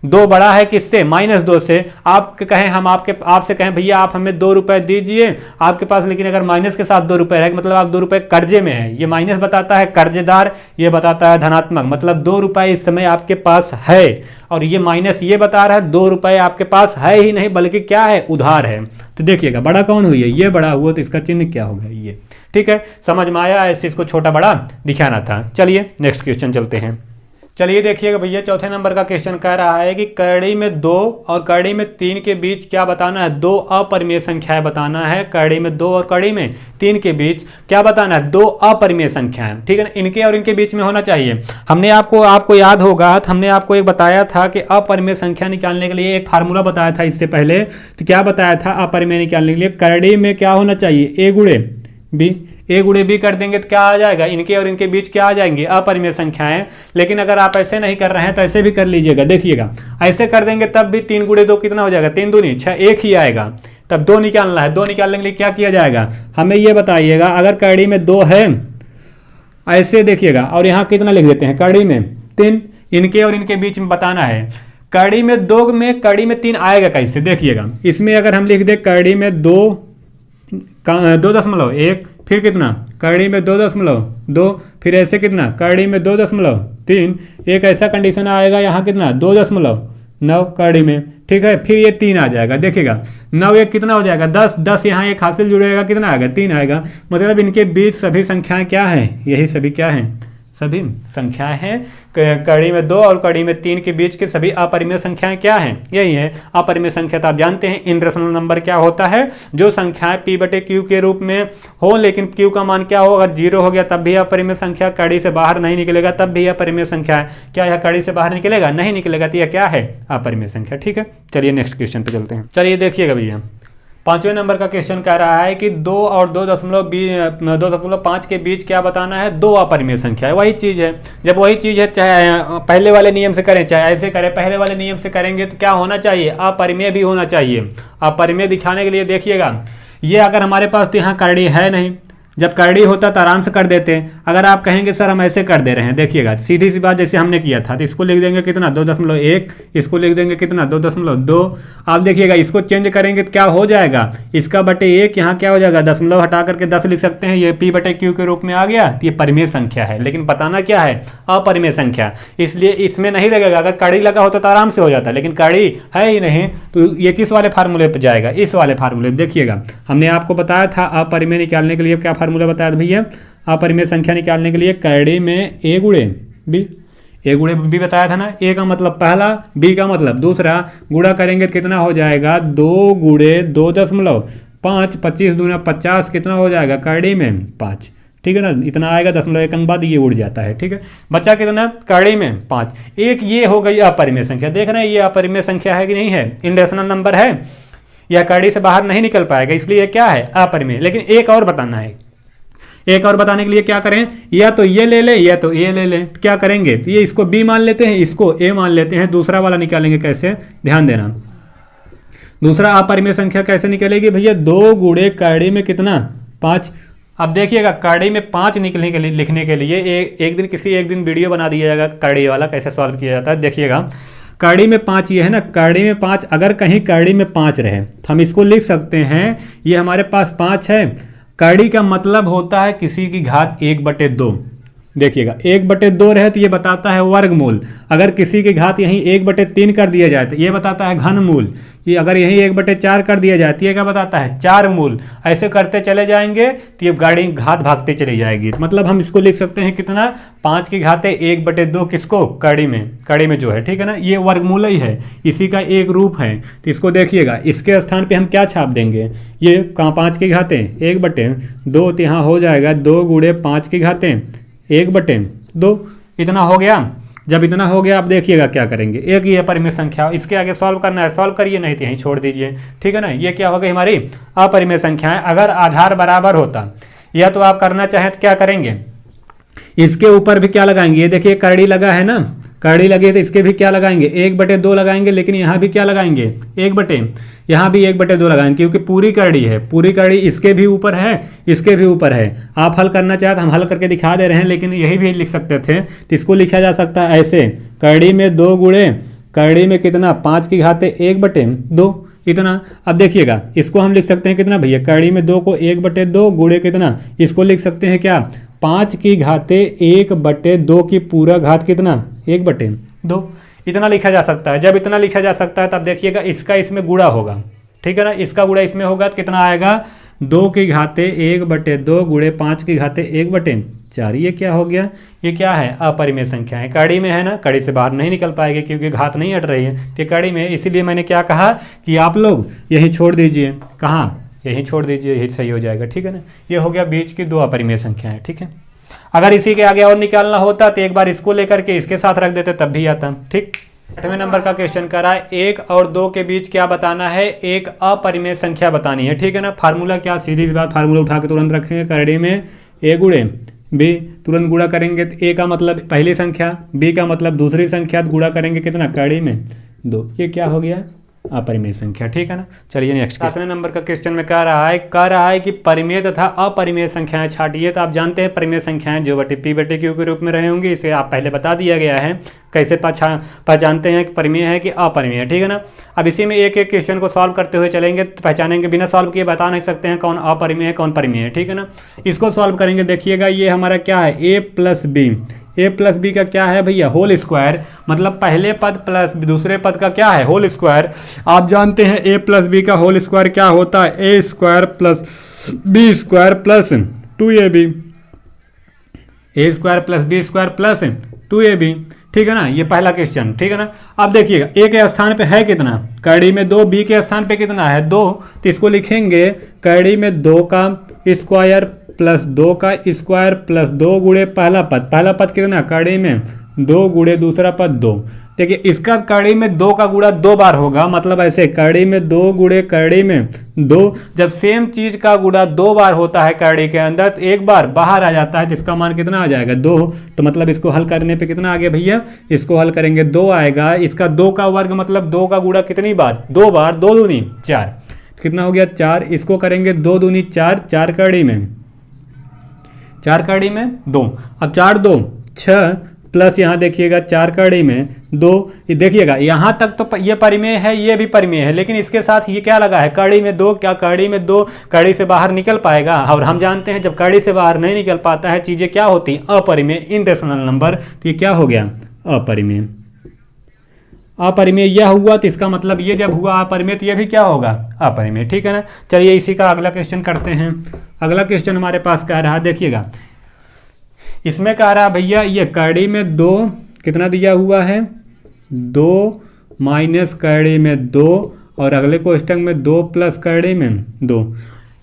2 बड़ा है किससे -2 से। आप कहें हम आपसे कहें भैया आप हमें 2 रुपए दीजिए आपके पास, लेकिन अगर माइनस के साथ 2 रुपए है मतलब आप 2 रुपए कर्जे में है, ये माइनस बताता है कर्जेदार, ये बताता है धनात्मक, मतलब 2 रुपए इस समय आपके पास है, और ये माइनस ये बता रहा है 2 रुपए आपके पास है ही नहीं बल्कि क्या है उधार है। तो देखिएगा बड़ा कौन हुई है, ये बड़ा हुआ तो इसका चिन्ह क्या होगा ये, ठीक है। समझ में आया, ऐसे इसको छोटा बड़ा दिखाना था। चलिए नेक्स्ट क्वेश्चन चलते हैं। चलिए देखिएगा भैया चौथे नंबर का क्वेश्चन कह रहा है कि कड़ी में 2 और कड़ी में 3 के बीच क्या बताना है, 2 अपरिमेय संख्याएं बताना है, कड़ी में 2 और कड़ी में 3 के बीच क्या बताना है 2 अपरिमेय संख्याएं, ठीक है ना, इनके और इनके बीच में होना चाहिए। हमने आपको याद होगा हमने आपको एक बताया था कि अपरिमेय संख्या निकालने के लिए एक फार्मूला बताया था इससे पहले, तो क्या बताया था अपरिमेय निकालने के लिए कड़ी में क्या होना चाहिए a गुणे b, ए गुणे बी कर देंगे तो क्या आ जाएगा, इनके और इनके बीच क्या आ जाएंगे अपरिमेय संख्याएं। लेकिन अगर आप ऐसे नहीं कर रहे हैं तो ऐसे भी कर लीजिएगा, देखिएगा ऐसे कर देंगे तब भी 3 गुणे 2 कितना हो जाएगा 3 दूनी 6, 1 ही आएगा, तब 2 निकालना है। 2 निकालने के लिए क्या किया जाएगा, हमें ये बताइएगा, अगर कड़ी में 2 है ऐसे देखिएगा, और यहाँ कितना लिख देते हैं, कड़ी में 3, इनके और इनके बीच में बताना है। कड़ी में 2 में कड़ी में 3 आएगा कैसे, देखिएगा, इसमें अगर हम लिख दे कड़ी में 2.1, फिर कितना कड़ी में 2.2, फिर ऐसे कितना कड़ी में 2.3, एक ऐसा कंडीशन आएगा यहाँ कितना 2.9 कड़ी में, ठीक है। फिर ये 3 आ जाएगा, देखिएगा 9 एक कितना हो जाएगा 10, 10 यहाँ एक हासिल जुड़ेगा, कितना आएगा 3 आएगा। मतलब इनके बीच सभी संख्याएं क्या हैं, यही सभी क्या हैं, सभी संख्याएं हैं। कड़ी में 2 और कड़ी में 3 के बीच के सभी अपरिमेय संख्याएं क्या हैं, यही है अपरिमेय संख्या। तो आप जानते हैं इनरेशनल नंबर क्या होता है, जो संख्याएं p/q के रूप में हो, लेकिन q का मान क्या हो, अगर 0 हो गया तब भी अपरिमेय संख्या, कड़ी से बाहर नहीं निकलेगा तब भी अपरिमेय संख्या है। क्या यह कड़ी से बाहर निकलेगा, नहीं निकलेगा, तो यह क्या है, अपरिमेय संख्या, ठीक है। चलिए नेक्स्ट क्वेश्चन पे चलते हैं। चलिए देखिएगा भैया, 5वें नंबर का क्वेश्चन कह रहा है कि 2 और 2.5 के बीच क्या बताना है, 2 अपरिमेय संख्या है। वही चीज़ है, जब वही चीज़ है, चाहे पहले वाले नियम से करें चाहे ऐसे करें, पहले वाले नियम से करेंगे तो क्या होना चाहिए, अपरिमेय भी होना चाहिए। अपरिमेय दिखाने के लिए देखिएगा, ये अगर हमारे पास तो यहाँ कड़ी है नहीं, जब कड़ी होता तो आराम से कर देते हैं। अगर आप कहेंगे सर हम ऐसे कर दे रहे हैं, देखिएगा सीधी सी बात जैसे हमने किया था, तो इसको लिख देंगे कितना 2.1, इसको लिख देंगे कितना 2.2। आप देखिएगा इसको चेंज करेंगे तो क्या हो जाएगा, इसका बटे 1 यहाँ क्या हो जाएगा, दशमलव हटा करके 10 लिख सकते हैं, ये p/q के रूप में आ गया। तो ये परिमेय संख्या है, लेकिन बताना क्या है, अपरिमेय संख्या, इसलिए इसमें नहीं लगेगा। अगर कड़ी लगा होता तो आराम से हो जाता, लेकिन कड़ी है ही नहीं, तो ये किस वाले फार्मूले पर जाएगा, इस वाले फार्मूले पर। देखिएगा हमने आपको बताया था अपरिमेय निकालने के लिए क्या फार्मूला बताया था भैया, अपरिमेय संख्या निकालने के लिए कड़ी में a गुणे b बताया था ना। a का मतलब पहला, b का मतलब दूसरा, गुणा करेंगे तो कितना हो जाएगा 2 गुणे 2.5, 25 दूना 50, कितना हो जाएगा कड़ी में 5, ठीक है ना। इतना आएगा, दशमलव एक अंक बाद ये उड़ जाता है, ठीक है। बचा कितना कड़ी में 5, एक ये हो गई अपरिमेय संख्या। देख रहे हैं ये अपरिमेय संख्या है कि नहीं है, इनरेशनल नंबर है, यह कड़ी से बाहर नहीं निकल पाएगा, इसलिए क्या है अपरिमेय। लेकिन एक और बताना है, एक और बताने के लिए क्या करें, या तो ये ले लें या तो ये ले लें। क्या करेंगे, तो ये इसको b मान लेते हैं, इसको a मान लेते हैं। दूसरा वाला निकालेंगे कैसे, ध्यान देना, दूसरा अपरिमेय संख्या कैसे निकलेगी भैया, 2 गुणे कड़ी में कितना 5। अब देखिएगा कड़ी में 5 निकलने के लिए, लिखने के लिए एक दिन वीडियो बना दिया जाएगा कड़ी वाला, कैसे सॉल्व किया जाता है। देखिएगा कड़ी में 5 ये है ना, कड़ी में 5, अगर कहीं कड़ी में 5 रहे तो हम इसको लिख सकते हैं, ये हमारे पास 5 है, कड़ी का मतलब होता है किसी की घात 1/2। देखिएगा 1/2 रहे तो ये बताता है वर्गमूल। अगर किसी की घात यहीं 1/3 कर दिया जाए तो ये बताता है घनमूल। ये अगर यहीं 1/4 कर दिया जाए तो ये क्या बताता है 4 मूल। ऐसे करते चले जाएंगे तो ये गाड़ी घात भागते चली जाएगी। मतलब हम इसको लिख सकते हैं कितना, 5 की घाते 1/2 किसको, कड़ी में जो है, ठीक है ना, ये वर्गमूल ही है, इसी का एक रूप है। तो इसको देखिएगा, इसके स्थान पे हम क्या छाप देंगे, ये कहाँ 5 की घाते 1/2, तो यहाँ हो जाएगा 2 गुणे 5 की घाते 1/2, इतना हो गया। जब इतना हो गया, आप देखिएगा क्या करेंगे, एक ये अपरिमेय संख्या, इसके आगे सॉल्व करना है, सॉल्व करिए, नहीं तो यहीं छोड़ दीजिए, ठीक है ना। ये क्या हो गई हमारी अपरिमेय संख्या है। अगर आधार बराबर होता, या तो आप करना चाहें तो क्या करेंगे, इसके ऊपर भी क्या लगाएंगे, ये देखिए कड़ी लगा है ना, कड़ी लगे तो इसके भी क्या लगाएंगे 1/2 लगाएंगे, लेकिन यहाँ भी क्या लगाएंगे यहाँ भी 1/2 लगाएंगे, क्योंकि पूरी कड़ी है, पूरी कड़ी इसके भी ऊपर है, इसके भी ऊपर है। आप हल करना चाहे तो हम हल करके दिखा दे रहे हैं, लेकिन यही भी लिख सकते थे। तो इसको लिखा जा सकता है ऐसे, कड़ी में 2 गुणे कड़ी में कितना 5 की घाते 1/2, इतना। अब देखिएगा इसको हम लिख सकते हैं कितना भैया, कड़ी में 2 को 1/2 गुणे कितना, इसको लिख सकते हैं क्या 5 की घाते 1/2 की पूरा घात कितना 1/2, इतना लिखा जा सकता है। जब इतना लिखा जा सकता है तब देखिएगा इसका इसमें गुणा होगा, ठीक है ना, इसका गुणा इसमें होगा तो कितना आएगा 2 की घाते 1/2 गुणे 5 की घाते 1/4। ये क्या हो गया, ये क्या है अपरिमेय संख्या है, कड़ी में है ना, कड़ी से बाहर नहीं निकल पाएगी क्योंकि घात नहीं हट रही है, तो कड़ी में। इसीलिए मैंने क्या कहा कि आप लोग यही छोड़ दीजिए, कहाँ यहीं छोड़ दीजिए, यही सही हो जाएगा, ठीक है ना। ये हो गया बीच की 2 अपरिमेय संख्याएं, ठीक है। अगर इसी के आगे और निकालना होता तो एक बार इसको लेकर के इसके साथ रख देते तब भी आता, ठीक। 8वें नंबर का क्वेश्चन कर रहा है 1 और 2 के बीच क्या बताना है, एक अपरिमेय संख्या बतानी है, ठीक है ना। फार्मूला क्या, सीधी सी बात, फार्मूला उठा के तुरंत रखेंगे, कड़ी में a गुणे b, तुरंत गुणा करेंगे तो a का मतलब पहली संख्या, b का मतलब दूसरी संख्या, गुणा करेंगे कितना कड़ी में 2, ये क्या हो गया अपरिमेय संख्या, ठीक है ना। चलिए नेक्स्ट 7वें नंबर का क्वेश्चन में कह रहा है कि परिमेय तथा अपरिमेय संख्याएं छांटिए। तो आप जानते हैं परिमेय संख्याएं जो बटे पी बटे क्यू के रूप में रहे होंगे, इसे आप पहले बता दिया गया है कैसे पहचानते हैं कि परिमेय है कि अपरिमेय है, ठीक है ना। अब इसी में एक एक क्वेश्चन को सॉल्व करते हुए चलेंगे, तो पहचानेंगे, बिना सॉल्व किए बता नहीं सकते हैं कौन अपरिमेय है कौन परिमेय है, ठीक है ना। इसको सॉल्व करेंगे, देखिएगा ये हमारा क्या है, ए प्लस बी का क्या है भैया, होल स्क्वायर, मतलब पहले पद प्लस दूसरे पद का क्या है, होल स्क्वायर। आप जानते हैं ए प्लस बी का होल स्क्वायर क्या होता है, A square plus B square plus 2ab, A square plus B square plus 2ab, ठीक है ना। ये पहला क्वेश्चन, ठीक है ना। अब देखिएगा ए के स्थान पे है कितना, कड़ी में 2, बी के स्थान पे कितना है 2, तो इसको लिखेंगे कड़ी में 2 का स्क्वायर प्लस 2 का स्क्वायर प्लस 2 गुणे पहला पद कितना, कड़ी में 2 गुणे दूसरा पद 2। देखिए इसका कड़ी में 2 का गुणा 2 बार होगा, मतलब ऐसे कड़ी में 2 गुणे कड़ी में 2। जब सेम चीज का गुणा 2 बार होता है कड़ी के अंदर, तो एक बार बाहर आ जाता है, जिसका मान कितना आ जाएगा 2। तो मतलब इसको हल करने पे कितना आ गया भैया, इसको हल करेंगे 2 आएगा। इसका 2 का वर्ग मतलब 2 का गुणा कितनी बार, 2 बार, 2 दूनी 4, कितना हो गया 4। इसको करेंगे 2 दूनी 4, 4 कड़ी में 2, अब 4 2 6 प्लस यहाँ देखिएगा 4 कड़ी में 2, देखिएगा यहाँ तक तो ये परिमेय है, ये भी परिमेय है, लेकिन इसके साथ ये क्या लगा है, कड़ी में 2, क्या कड़ी में 2 कड़ी से बाहर निकल पाएगा। और हम जानते हैं जब कड़ी से बाहर नहीं निकल पाता है चीज़ें क्या होती हैं, अपरिमेय, इनरेशनल नंबर। तो ये क्या हो गया, अपरिमेय। अपरिमेय यह हुआ, तो इसका मतलब ये जब हुआ अपरिमेय तो ये भी क्या होगा, अपरिमेय, ठीक है ना। चलिए इसी का अगला क्वेश्चन करते हैं। अगला क्वेश्चन हमारे पास कह रहा है, देखिएगा इसमें कह रहा है भैया ये कड़ी में 2 कितना दिया हुआ है, 2 माइनस कड़ी में 2, और अगले क्वेश्चन में 2 प्लस कड़ी में 2।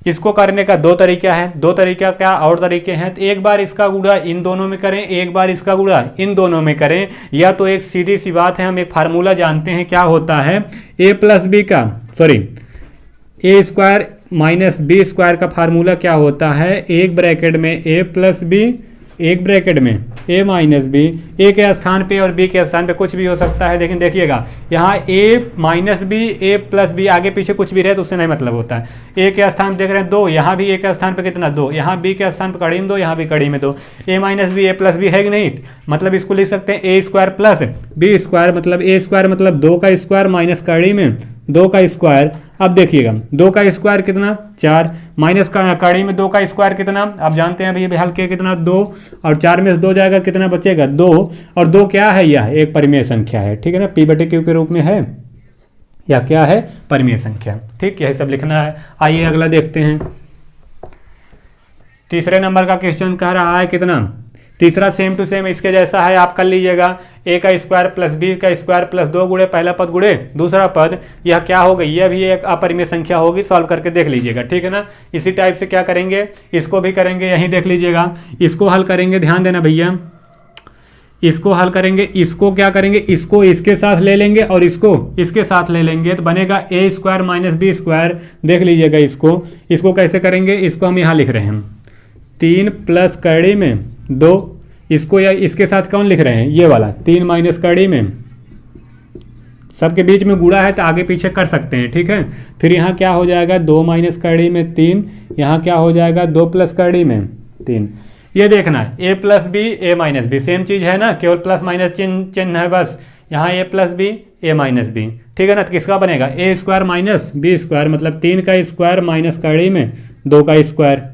इसको करने का 2 तरीका है, 2 तरीका क्या और तरीके हैं। तो एक बार इसका गुणा इन दोनों में करें, एक बार इसका गुणा इन दोनों में करें, या तो एक सीधी सी बात है, हम एक फार्मूला जानते हैं क्या होता है, ए प्लस बी का ए स्क्वायर माइनस बी स्क्वायर का फार्मूला क्या होता है, एक ब्रैकेट में ए प्लस बी, एक ब्रैकेट में ए माइनस बी। ए के स्थान पे और बी के स्थान पे कुछ भी हो सकता है, लेकिन देखिएगा यहाँ ए माइनस बी, ए प्लस बी, आगे पीछे कुछ भी रहे तो उससे नहीं मतलब होता है। ए के स्थान देख रहे हैं 2, यहाँ भी ए के स्थान पे कितना 2, यहाँ बी के स्थान पे कड़ी में 2, यहाँ भी कड़ी में 2। ए माइनस बी ए प्लस बी है कि नहीं, मतलब इसको लिख सकते हैं ए स्क्वायर प्लस बी स्क्वायर, मतलब ए स्क्वायर मतलब 2 का स्क्वायर माइनस कड़ी में 2 का स्क्वायर। अब देखिएगा 2 का स्क्वायर कितना 4, माइनस कड़ी में 2 का स्क्वायर कितना, आप जानते हैं भैया हल्के कितना 2, और 4 में से 2 जाएगा कितना बचेगा 2, और 2 क्या है, यह एक परिमेय संख्या है, ठीक है ना, पी बटे क्यू के रूप में है, या क्या है, परिमेय संख्या, ठीक, यही सब लिखना है। आइए अगला देखते हैं। तीसरे नंबर का क्वेश्चन कह रहा है कितना, तीसरा सेम टू सेम इसके जैसा है, आप कर लीजिएगा, ए का स्क्वायर प्लस बी का स्क्वायर प्लस 2 गुणे पहला पद गुणे दूसरा पद, यह क्या होगा, यह भी एक अपरिमेय संख्या होगी, सॉल्व करके देख लीजिएगा, ठीक है ना। इसी टाइप से क्या करेंगे, इसको भी करेंगे, यहीं देख लीजिएगा, इसको हल करेंगे, ध्यान देना भैया, इसको हल करेंगे, इसको क्या करेंगे, इसको इसके साथ ले लेंगे और इसको इसके साथ ले लेंगे, तो बनेगा A square minus B square. देख लीजिएगा इसको कैसे करेंगे, इसको हम यहाँ लिख रहे हैं 3 प्लस कड़ी में 2, इसको या इसके साथ कौन लिख रहे हैं, ये वाला 3 माइनस कड़ी में, सबके बीच में गुणा है तो आगे पीछे कर सकते हैं, ठीक है। फिर यहाँ क्या हो जाएगा 2 माइनस कड़ी में 3, यहाँ क्या हो जाएगा 2 प्लस कड़ी में 3। ये देखना है A plus B A minus B same चीज़ है ना, केवल प्लस माइनस चिन्ह है बस, यहाँ A plus B A minus B, ठीक है ना। तो किसका बनेगा A square minus B square, मतलब 3 का स्क्वायर माइनस कड़ी में 2 का स्क्वायर।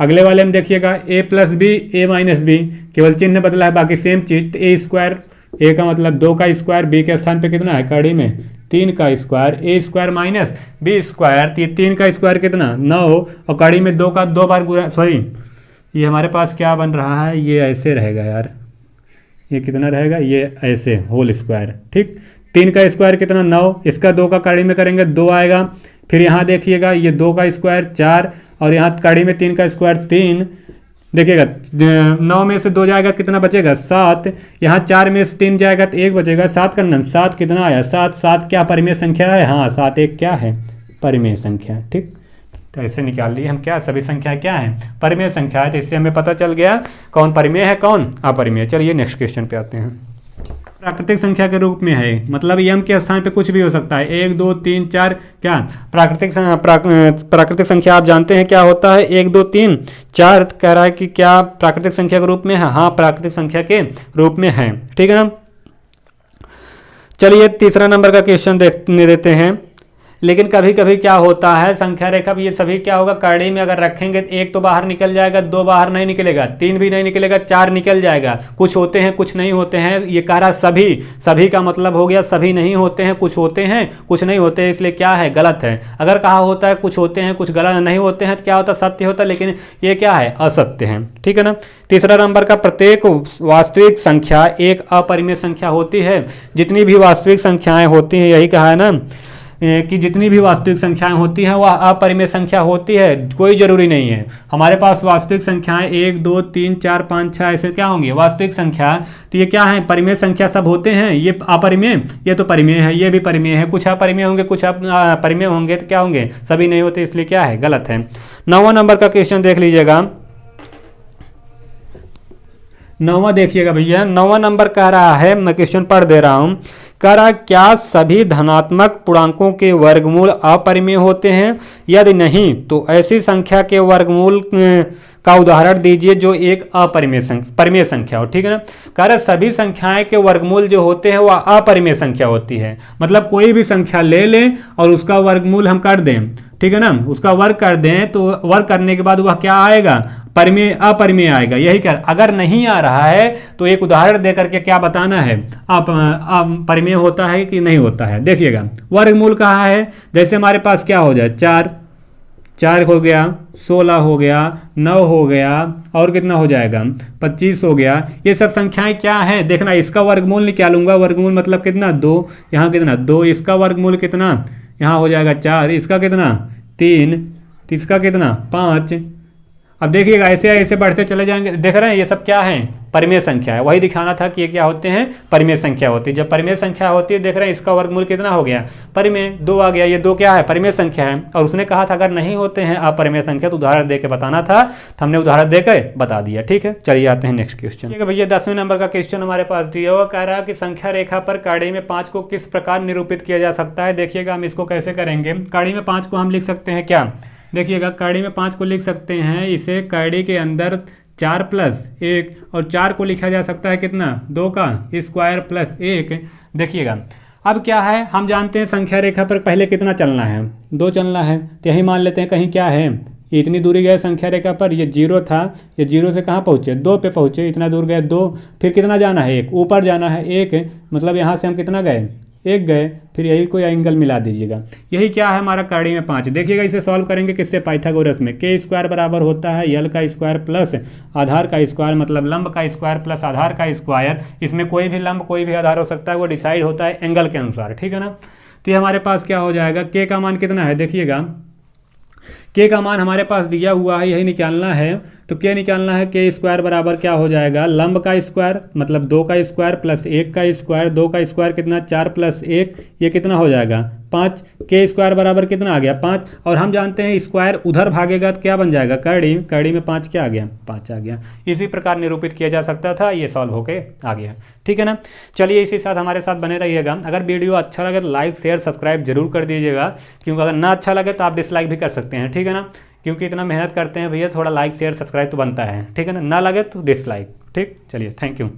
अगले वाले में देखिएगा ए plus B A minus B, केवल चिन्ह बदला है, बाकी सेम चीज, ए स्क्वायर, ए का मतलब 2 का स्क्वायर, बी के स्थान पे कितना है कड़ी में 3 का स्क्वायर, ए स्क्वायर माइनस बी स्क्वायर, 3 का स्क्वायर कितना 9, और कड़ी में 2 का 2 बार गुणा, सॉरी ये हमारे पास क्या बन रहा है, ये ऐसे रहेगा यार, ये कितना रहेगा, ये ऐसे होल स्क्वायर, ठीक। 3 का स्क्वायर कितना 9, इसका 2 का कड़ी में करेंगे 2 आएगा। फिर यहाँ देखिएगा ये 2 का स्क्वायर 4, और यहाँ कड़ी में 3 का स्क्वायर 3, देखिएगा 9 में से 2 जाएगा कितना बचेगा 7, यहाँ 4 में से 3 जाएगा तो 1 बचेगा, 7 का नम 7 कितना आया 7, 7 क्या परिमेय संख्या है, हाँ 7 एक क्या है परिमेय संख्या, ठीक। तो ऐसे निकाल लिए हम क्या, सभी संख्या क्या है परिमेय संख्या है, तो इससे हमें पता चल गया कौन परिमेय है कौन अपरिमेय। चलिए नेक्स्ट क्वेश्चन पे आते हैं। प्राकृतिक संख्या के रूप में है, मतलब m के स्थान पे कुछ भी हो सकता है, 1 2 3 4। क्या प्राकृतिक संख्या आप जानते हैं क्या होता है, 1 2 3 4 कह रहा है कि क्या प्राकृतिक संख्या के रूप में है, हाँ प्राकृतिक संख्या के रूप में है, ठीक है ना। चलिए तीसरा नंबर का क्वेश्चन देखने देते हैं। लेकिन कभी कभी क्या होता है संख्या रेखा ये सभी क्या होगा, कड़ी में अगर रखेंगे तो 1 तो बाहर निकल जाएगा, 2 बाहर नहीं निकलेगा, 3 भी नहीं निकलेगा, 4 निकल जाएगा। कुछ होते हैं कुछ नहीं होते हैं, ये कह रहा सभी का मतलब हो गया सभी नहीं होते हैं, कुछ होते हैं कुछ नहीं होते हैं, इसलिए क्या है गलत है। अगर कहा होता है कुछ होते हैं कुछ गलत नहीं होते हैं तो क्या होता है सत्य होता है, लेकिन ये क्या है असत्य है, ठीक है ना। तीसरा नंबर का प्रत्येक वास्तविक संख्या एक अपरिमेय संख्या होती है। जितनी भी वास्तविक संख्याएं होती हैं, यही कहा है ना कि जितनी भी वास्तविक संख्याएं होती हैं वह अपरिमेय संख्या होती है, कोई जरूरी नहीं है। हमारे पास वास्तविक संख्याएं 1 2 3 4 5 6 ऐसे क्या होंगे वास्तविक संख्या, तो ये क्या है परिमेय संख्या सब होते हैं। ये अपरिमेय, ये तो परिमेय है, ये भी परिमेय है। कुछ अपरिमेय होंगे कुछ परिमेय होंगे, तो क्या होंगे सभी नहीं होते, इसलिए क्या है गलत है। 9वां नंबर का क्वेश्चन देख लीजिएगा। 9वां देखिएगा भैया, 9वां नंबर कह रहा है, मैं क्वेश्चन पढ़ दे रहा हूं, कह रहा क्या सभी धनात्मक पूर्णांकों के वर्गमूल अपरिमेय होते हैं, यदि नहीं तो ऐसी संख्या के वर्गमूल का उदाहरण दीजिए जो एक परिमेय संख्या हो, ठीक है ना। कह रहा सभी संख्याएं के वर्गमूल जो होते हैं वह अपरिमेय संख्या होती है, मतलब कोई भी संख्या ले लें और उसका वर्गमूल हम कर दें, ठीक है ना, उसका वर्ग कर दें तो वर्ग करने के बाद वह क्या आएगा परिमेय अपरिमेय आएगा। यही कर अगर नहीं आ रहा है तो एक उदाहरण दे करके क्या बताना है, परिमेय होता है कि नहीं होता है। देखिएगा वर्गमूल कहा है, जैसे हमारे पास क्या हो जाए 4 हो गया, 16 हो गया, 9 हो गया, और कितना हो जाएगा 25 हो गया। ये सब संख्याएं क्या है देखना, इसका वर्गमूल निकालूंगा, वर्गमूल मतलब कितना 2, यहाँ कितना 2, इसका वर्गमूल कितना यहाँ हो जाएगा 4, इसका कितना 3, इसका कितना 5। अब देखिएगा ऐसे ऐसे बढ़ते चले जाएंगे। देख रहे हैं ये सब क्या है परिमेय संख्या है, वही दिखाना था कि ये क्या होते हैं परिमेय संख्या होती है। जब परिमेय संख्या होती है देख रहे हैं इसका वर्गमूल कितना हो गया परिमेय 2 आ गया, ये 2 क्या है परिमेय संख्या है। और उसने कहा था अगर नहीं होते हैं अपरिमेय संख्या तो उदाहरण दे के बताना था, तो हमने उदाहरण देकर बता दिया, ठीक है। चलिए आते हैं नेक्स्ट क्वेश्चन। ठीक है भैया 10वें नंबर का क्वेश्चन हमारे पास दिया हुआ, कह रहा है कि संख्या रेखा पर कड़ी में 5 को किस प्रकार निरूपित किया जा सकता है। देखिएगा हम इसको कैसे करेंगे, कड़ी में 5 को हम लिख सकते हैं क्या, देखिएगा कड़ी में 5 को लिख सकते हैं, इसे कड़ी के अंदर 4 + 1 और 4 को लिखा जा सकता है कितना 2 का स्क्वायर प्लस 1। देखिएगा अब क्या है, हम जानते हैं संख्या रेखा पर पहले कितना चलना है 2 चलना है, तो यही मान लेते हैं कहीं क्या है इतनी दूरी गए संख्या रेखा पर, ये 0 था, ये 0 से कहाँ पहुँचे 2 पे पहुँचे, इतना दूर गए 2, फिर कितना जाना है 1 ऊपर जाना है 1, मतलब यहाँ से हम कितना गए 1 गए, फिर यही कोई एंगल मिला दीजिएगा। यही क्या है हमारा कड़ी में 5। देखिएगा इसे सॉल्व करेंगे किससे पाइथागोरस में, के स्क्वायर बराबर होता है यल का स्क्वायर प्लस आधार का स्क्वायर, मतलब लंब का स्क्वायर प्लस आधार का स्क्वायर। इसमें कोई भी लंब कोई भी आधार हो सकता है, वो डिसाइड होता है एंगल के अनुसार, ठीक है ना। तो ये हमारे पास क्या हो जाएगा, के का मान कितना है, देखिएगा के का मान हमारे पास दिया हुआ है, यही निकालना है। तो के निकालना है, के स्क्वायर बराबर क्या हो जाएगा लंब का स्क्वायर मतलब 2 का स्क्वायर प्लस 1 का स्क्वायर, 2 का स्क्वायर कितना 4 + 1, ये कितना हो जाएगा 5। के स्क्वायर बराबर कितना आ गया 5, और हम जानते हैं स्क्वायर उधर भागेगा तो क्या बन जाएगा कड़ी, कड़ी में 5 क्या आ गया 5 आ गया। इसी प्रकार निरूपित किया जा सकता था, ये सॉल्व होके आ गया, ठीक है ना। चलिए इसी साथ हमारे साथ बने रहिएगा। अगर वीडियो अच्छा लगे तो लाइक शेयर सब्सक्राइब जरूर कर दीजिएगा, क्योंकि अगर ना अच्छा लगे तो आप डिसलाइक भी कर सकते हैं, ठीक है ना, क्योंकि इतना मेहनत करते हैं भैया, थोड़ा लाइक शेयर सब्सक्राइब तो बनता है, ठीक है ना लगे तो डिसलाइक, ठीक। चलिए थैंक यू।